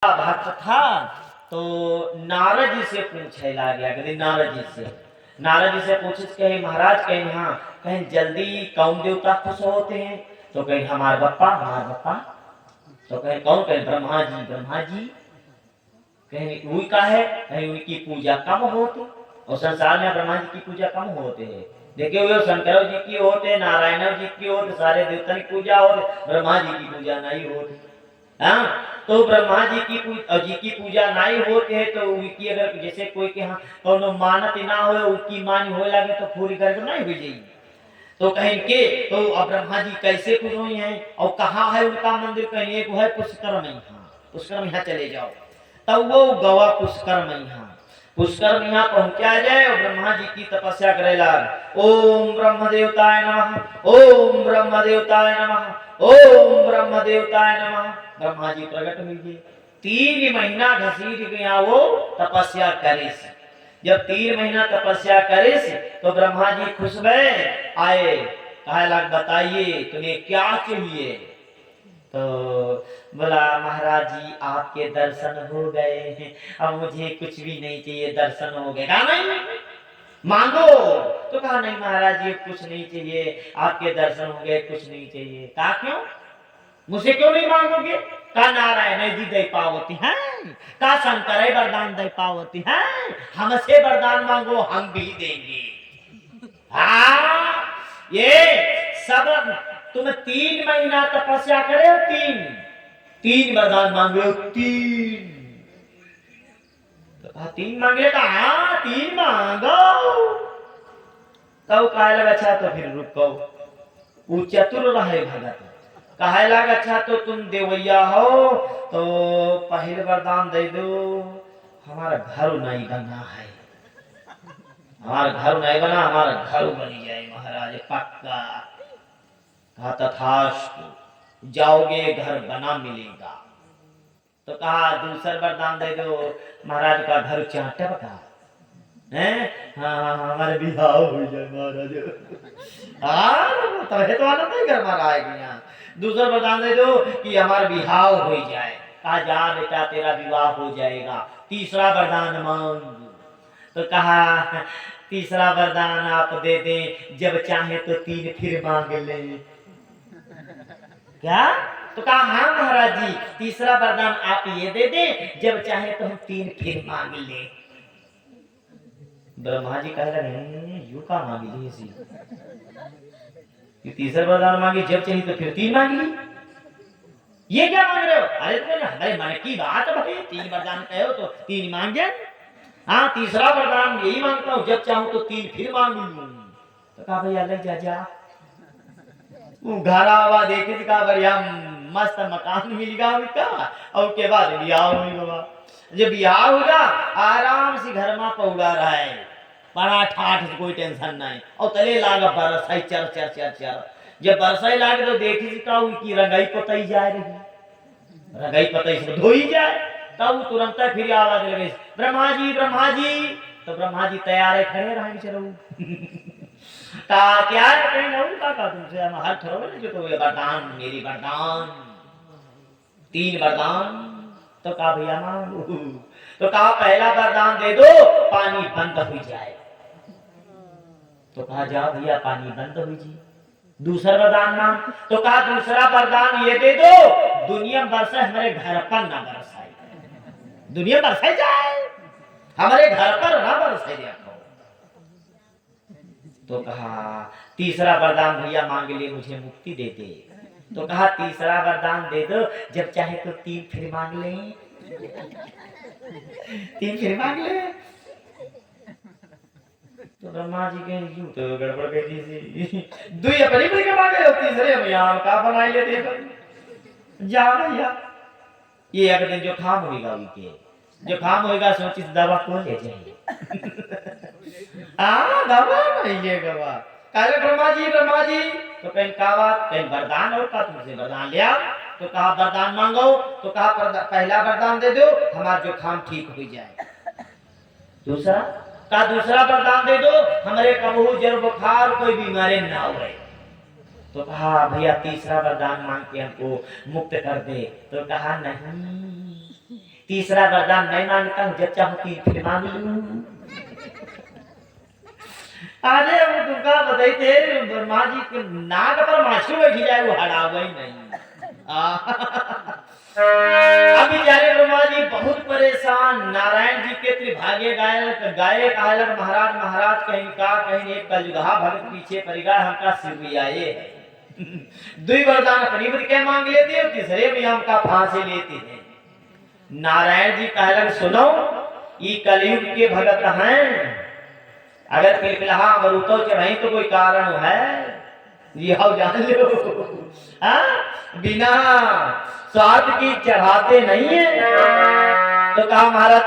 भक्त था तो नारद जी से पूछे ला गया। कहते नारद जी से पूछे कहे महाराज कहे हाँ कहीं जल्दी कौन देवता खुश होते हैं? तो कहे हमारे बप्पा। तो कहे कौन? कहे ब्रह्मा जी। कहीं वही का है, कहीं उनकी पूजा कम होती और संसार में ब्रह्मा जी की पूजा कम होते है। देखिए वो शंकर जी की होते, नारायण जी की होते, सारे देवता की पूजा होते, ब्रह्मा जी की पूजा नहीं होती। हाँ तो ब्रह्मा जी की पूजा नहीं होते है तो उनकी अगर जैसे कोई के यहाँ कोनो मानत ना हो उसकी मानी हो लगे तो पूरी करके नहीं हो जाएगी। तो कहीं के तो अब ब्रह्मा जी कैसे खुश हुई हैं और कहाँ है उनका मंदिर? कहीं एक है पुष्कर में, पुष्कर में चले जाओ तब वो गवा पुष्कर में पुष्कर में पहुंचा जाए और ब्रह्मा जी की तपस्या करेला। ओम ब्रह्म देवताय नमः, ओम ब्रह्म देवताय नमः, ओम ब्रह्म देवताय नमः। ब्रह्मा जी प्रकट हुए। 3 महीना घसीट गया वो तपस्या करे। जब 3 महीना तपस्या करे तो ब्रह्मा जी खुश भय आए। कहा लग बताइए तुम्हें क्या चाहिए? तो बोला महाराज जी आपके दर्शन हो गए हैं, अब मुझे कुछ भी नहीं चाहिए, दर्शन हो गए। कहा नहीं मांगो। तो कहा नहीं महाराज जी कुछ नहीं चाहिए, आपके दर्शन हो गए कुछ नहीं चाहिए। कहा क्यों? मुझसे क्यों नहीं मांगोगे? का नारायण जी दे पावती है, का शंकर वरदान दे पावती है, हमसे वरदान मांगो हम भी देंगे। हाँ ये सब तुम 3 महीना तपस्या करे हो, 3 वरदान मांगे, 3 तो 3 मांगे तो हाँ 3 मांगो। तब कहला अच्छा तो फिर रुको, वो चतुर रहे भगत। कहे लगा अच्छा तो तुम देवैया हो तो पहले वरदान दे दो, हमारा घर नहीं बना है, हमारा घर नहीं बना, हमारा घर बनी जाए महाराज पक्का। कहा तथास्तु, जाओगे घर बना मिलेगा। तो कहा दूसरा वरदान दे दो, महाराज का घर चाहते बता हाँ हमारे बिहाव हो जाए महाराज। हाँ तो आनंद नहीं कर मारा है। दूसरा वरदान दे दो कि हमारा बिहाव हो जाए। कहा जा बेटा तेरा विवाह हो जाएगा। तीसरा वरदान मांग। तो कहा तीसरा वरदान आप दे दें, जब चाहे तो 3 फिर मांग ले। क्या? तो कहा हाँ महाराज जी तीसरा वरदान आप ये दे दें, जब चाहे तो हम 3 फिर मांग ले। ब्रह्मा जी कह रहे यू का मांगी जी, तीसरा वरदान मांगी जब चाहिए तो फिर 3 मांग ली, ये क्या मांग रहे हो? अरे तुमने हमारे मन की बात भाई, 3 वरदान कहे हो तो 3 मांगे। हाँ तीसरा वरदान यही मांगता हूँ, जब चाहूं तो 3 फिर मांग लूं। तो कहा भैया ले जा घर आवा देखे कहा बढ़िया मस्त मकान मिल गया उनका और के बाद ब्याह हो गया। जब ब्याह होगा आराम से घर में पौड़ा रहा है, बड़ा ठाठ कोई टेंशन नहीं और तले लागा बरस है चर चर चर चर। जब बरसाई लागे तो देखी का उनकी रंगाई पतई जाए रही, रंगाई पतई से धोई जाए तब तुरंत फिर आवाज लगे ब्रह्मा जी। तो ब्रह्मा जी तैयार है खड़े रहे चलो का क्या है का तुमसे हम हर थोड़ा जो तो वरदान मेरी वरदान 3 वरदान। तो कहा भैया मांगो। तो कहा पहला वरदान दे दो पानी बंद हो जाए। तो कहा जा भैया पानी बंद हो जी। दूसरा वरदान मांग। तो कहा दूसरा वरदान ये दे दो दुनिया बरसे हमारे घर पर ना बरसाए, दुनिया बरसाई जाए हमारे घर पर ना बरसाई देखो। तो कहा तीसरा वरदान भैया मांग लिए मुझे मुक्ति दे दे। तो कहा तीसरा वरदान दे दो जब चाहे तो 3 फिर मांग ले, 3 फिर मांग ले। तो ब्रह्मा जी के यूं तो गड़बड़ गई थी, दुई अपनी भी के मांगे हो, तीसरे हम यहाँ का बनाई लेते जा भैया। ये अगर दिन जो खाम होगा उनके जो खाम होगा सोची दवा को ले जाइए। दवा नहीं ये गवा कहे ब्रह्मा जी। तो कहीं का बात कहीं वरदान और का तुमसे वरदान लिया। तो कहा वरदान मांगो। तो कहा पहला वरदान दे दो हमारा जो खाम ठीक हो जाए। दूसरा वरदान दे दो हमारे कबहू जर बुखार कोई बीमारी ना हो। तो कहा भैया तीसरा वरदान मांग के हमको मुक्त कर दे। तो कहा नहीं तीसरा वरदान मैं मांगता हूँ, जब चाहूँ तीन फिर मांग लूं। अरे वो तुमका बताई थे ब्रह्मा जी के नाक पर माछी बैठी जाए वो हड़ावे ही नहीं। अब बेचारे ब्रह्मा जी बहुत परेशान, नारायण जी के त्रिभाग्य गाये कहलक महाराज महाराज कहीं का कहीं एक कलयुगा भगत पीछे पड़ गया, हमका सिर भी आए। दुई वरदान अपनी बुद्ध के मांग लेते हो, तीसरे में हमका फांसी लेते हैं। नारायण जी कहलक सुनो, ये कलयुग के भगत हैं, अगर पिलपिलहा मरुतो चढ़ाई तो कोई कारण है, ये हो जान लो। बिना स्वार्थ की चढ़ाते नहीं है। तो कहा महाराज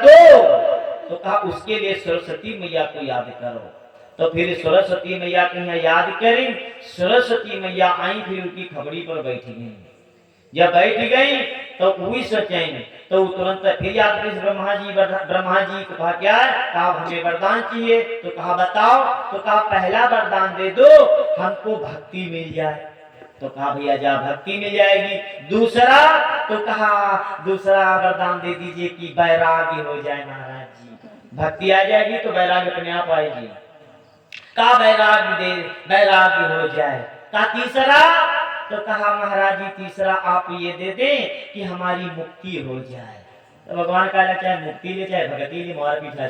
तो कहा उसके लिए सरस्वती मैया को याद करो। तो फिर सरस्वती मैया को यहाँ याद करी। सरस्वती मैया आई, फिर उनकी खबड़ी पर बैठ गई। जब बैठ गई तो वही सोचें, तो तुरंत फिर याद करी ब्रह्मा जी को कहा क्या है, कहा हमें वरदान चाहिए। तो कहा बताओ। तो कहा पहला वरदान दे दो, हमको भक्ति मिल जाए। तो कहा भैया जा भक्ति मिल जाएगी। दूसरा, तो कहा दूसरा वरदान दे दीजिए कि वैराग्य हो जाए महाराज जी, भक्ति आ जाएगी तो वैराग्य अपने आप आएगी। कहा वैराग्य हो जाए। कहा तीसरा, तो कहा महाराज जी तीसरा आप ये दे दें कि हमारी मुक्ति हो जाए। तो भगवान का चाहे मुक्ति ले चाहे भक्ति ले, मार पीछा